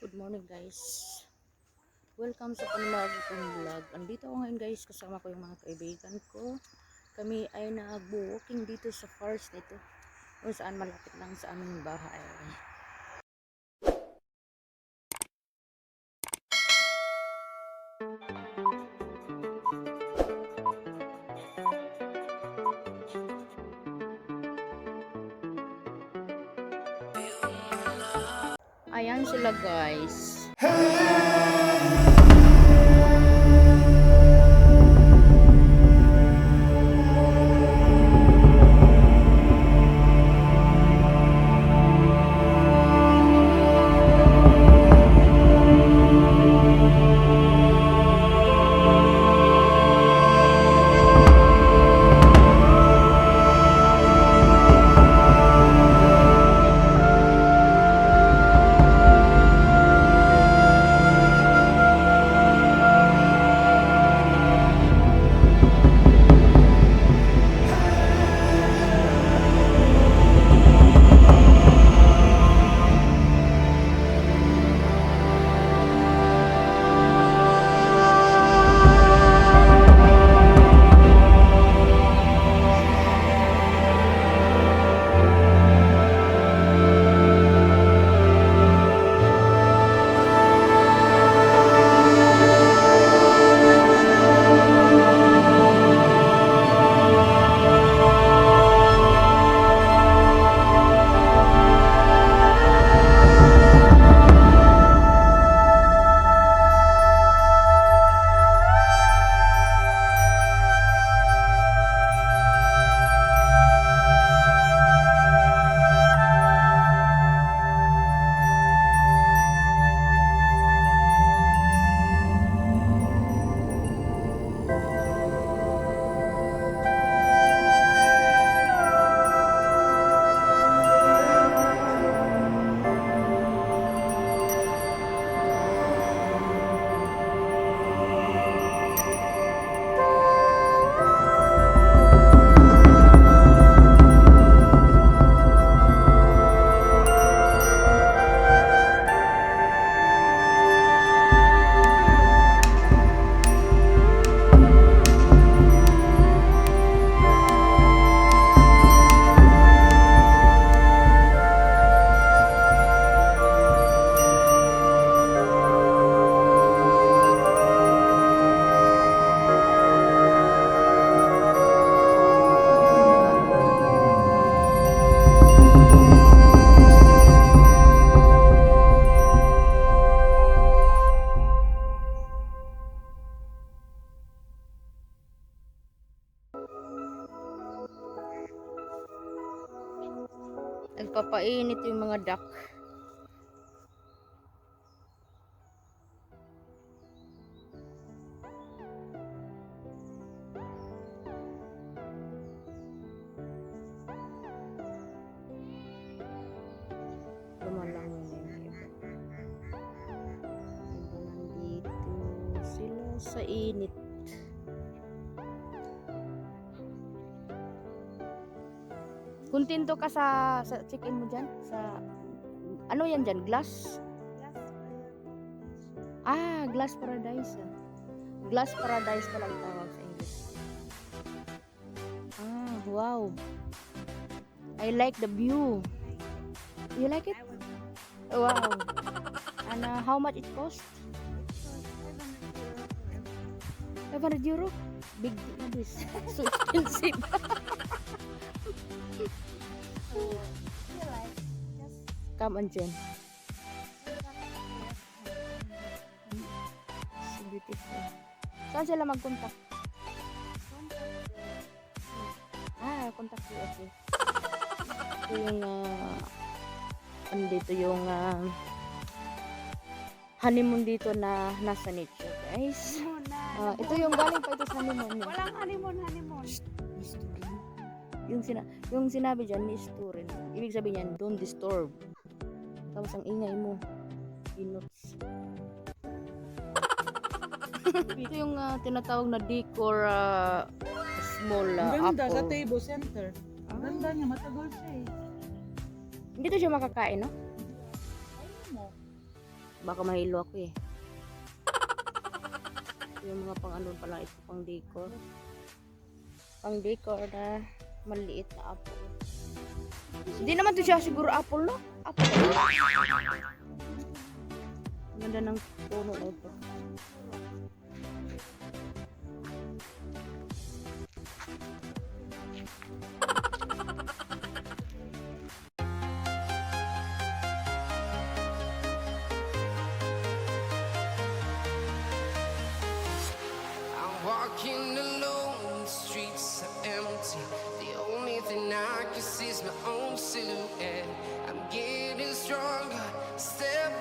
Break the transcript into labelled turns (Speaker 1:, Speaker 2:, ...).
Speaker 1: Good morning guys. Welcome sa panibagong vlog. Andito ako ngayon guys, kasama ko yung mga kaibigan ko. Kami ay nag-walking dito sa forest nito, kung saan malapit lang sa aming bahay. Ayan sila guys. Nagpapainit yung mga duck. Lumalang yung iba. Nandito sila sa init. Kuntento ka sa chicken mo dyan? Sa ano yan dyan? Glass? Glass paradise. Glass paradise pala ang tawag sa English. Wow. I like the view. You like it? Wow. And how much it cost? 500 euro? Big na this. So expensive. Come on, Jen. So beautiful. Saan sila mag-contact? Contact you, okay. Ito yung andito yung honeymoon dito na nasa nature, guys. Ito yung galing pa ito sa honeymoon.
Speaker 2: Walang honeymoon.
Speaker 1: Yung sinabi dyan, ni-store. Ibig sabihin yan, don't disturb. Tapos ang ingay mo, peanuts. Ito yung tinatawag na decor small
Speaker 2: Ganda
Speaker 1: apple.
Speaker 2: sa table center. Ganda niya, matagal siya eh.
Speaker 1: Hindi to siya makakain, no?
Speaker 2: Ayun mo.
Speaker 1: Baka mahilo ako eh. Yung mga pang ano pala ito, pang decor. Pang decor na maliit na apple. Hindi naman to siya siguro apple, no? Apple. Ganda ng puno na ito.
Speaker 3: Walking alone, the streets are empty. The only thing I can see is my own silhouette.